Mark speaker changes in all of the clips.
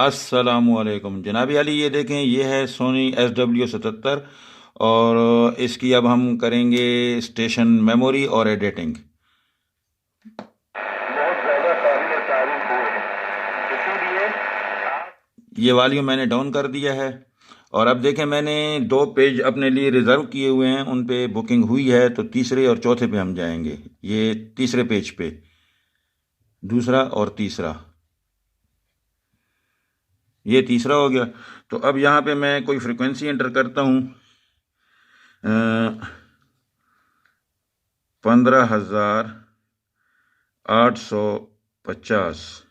Speaker 1: अस्सलामुअलैकुम जनाबी अली। ये देखें, ये है सोनी SW77 और इसकी अब हम करेंगे स्टेशन मेमोरी और एडिटिंग।
Speaker 2: बहुत ज़्यादा काबिल तारीफ वो है, इसीलिए
Speaker 1: ये वॉल्यूम मैंने डाउन कर दिया है। और अब देखें, मैंने 2 पेज अपने लिए रिज़र्व किए हुए हैं, उन पे बुकिंग हुई है, तो तीसरे और चौथे पे हम जाएंगे। ये तीसरे पेज पे दूसरा और तीसरा, ये तीसरा हो गया। तो अब यहाँ पे मैं कोई फ्रिक्वेंसी एंटर करता हूँ, 15,850।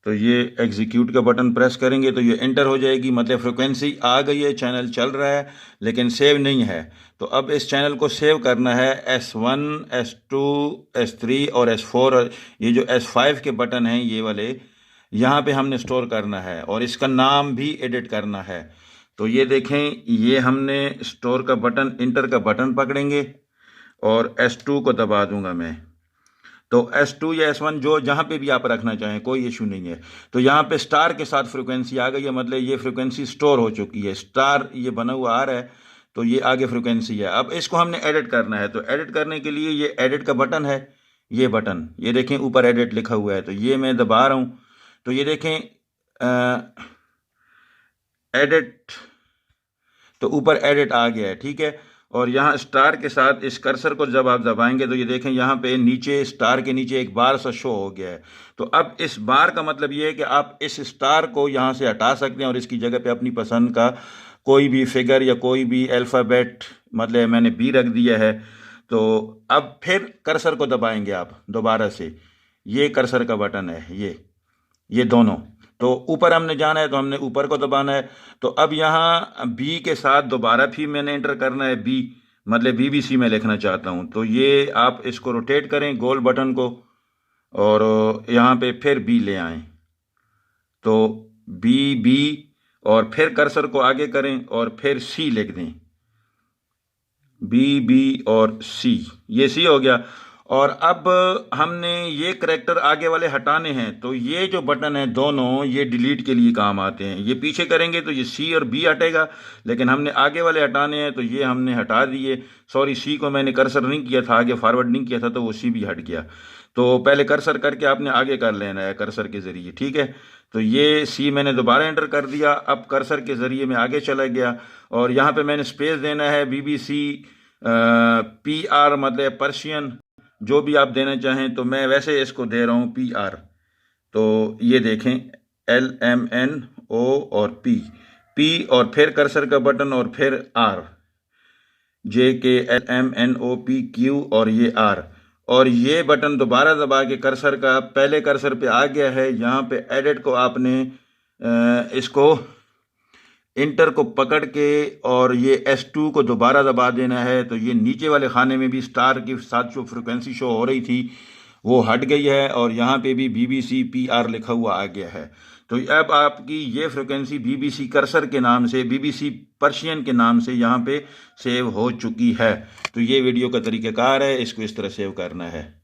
Speaker 1: तो ये एग्जीक्यूट का बटन प्रेस करेंगे तो ये एंटर हो जाएगी, मतलब फ्रिक्वेंसी आ गई है, चैनल चल रहा है, लेकिन सेव नहीं है। तो अब इस चैनल को सेव करना है। S1, S2, S3 और S4, ये जो S5 के बटन हैं ये वाले, यहाँ पे हमने स्टोर करना है और इसका नाम भी एडिट करना है। तो ये देखें, ये हमने स्टोर का बटन, इंटर का बटन पकड़ेंगे और S2 को दबा दूंगा मैं। तो S2 या S1 जो जहाँ पे भी आप रखना चाहें, कोई इशू नहीं है। तो यहाँ पे स्टार के साथ फ्रिक्वेंसी आ गई है, मतलब ये फ्रिक्वेंसी स्टोर हो चुकी है, स्टार ये बना हुआ आ रहा है, तो ये आगे फ्रिक्वेंसी है। अब इसको हमने एडिट करना है, तो एडिट करने के लिए ये एडिट का बटन है, ये बटन ये देखें ऊपर एडिट लिखा हुआ है, तो ये मैं दबा रहा हूँ। तो ये देखें एडिट, तो ऊपर एडिट आ गया है, ठीक है। और यहाँ स्टार के साथ इस कर्सर को जब आप दबाएंगे तो ये देखें यहाँ पे नीचे स्टार के नीचे एक बार सा शो हो गया है। तो अब इस बार का मतलब ये है कि आप इस स्टार को यहाँ से हटा सकते हैं और इसकी जगह पे अपनी पसंद का कोई भी फिगर या कोई भी अल्फ़ाबेट, मतलब मैंने बी रख दिया है। तो अब फिर कर्सर को दबाएंगे आप दोबारा से, ये कर्सर का बटन है, ये दोनों। तो ऊपर हमने जाना है तो हमने ऊपर को दबाना है। तो अब यहाँ बी के साथ दोबारा फिर मैंने एंटर करना है बी, मतलब BBC में लिखना चाहता हूँ। तो ये आप इसको रोटेट करें गोल बटन को और यहाँ पे फिर बी ले आएं, तो बी और फिर कर्सर को आगे करें और फिर सी लिख दें, बी और सी, ये सी हो गया। और अब हमने ये करैक्टर आगे वाले हटाने हैं, तो ये जो बटन है दोनों, ये डिलीट के लिए काम आते हैं। ये पीछे करेंगे तो ये सी और बी हटेगा, लेकिन हमने आगे वाले हटाने हैं तो ये हमने हटा दिए। सॉरी, सी को मैंने कर्सर नहीं किया था, आगे फॉरवर्ड नहीं किया था, तो वो सी भी हट गया। तो पहले कर्सर करके आपने आगे कर लेना है कर्सर के ज़रिए, ठीक है। तो ये सी मैंने दोबारा एंटर कर दिया, अब कर्सर के ज़रिए मैं आगे चला गया और यहाँ पे मैंने स्पेस देना है BBC PR, मतलब पर्शियन, जो भी आप देना चाहें। तो मैं वैसे इसको दे रहा हूँ PR। तो ये देखें LMNO और P और फिर कर्सर का बटन और फिर R, JKLMNOPQ और ये R। और ये बटन दोबारा दबा के कर्सर का पहले कर्सर पे आ गया है। यहाँ पे एडिट को आपने इसको इंटर को पकड़ के और ये S2 को दोबारा दबा देना है। तो ये नीचे वाले खाने में भी स्टार के साथ जो फ्रिक्वेंसी शो हो रही थी वो हट गई है और यहाँ पे भी BBC PR लिखा हुआ आ गया है। तो अब आपकी ये फ्रिक्वेंसी BBC कर्सर के नाम से, BBC पर्शियन के नाम से यहाँ पे सेव हो चुकी है। तो ये वीडियो का तरीक़ाकार है, इसको इस तरह सेव करना है।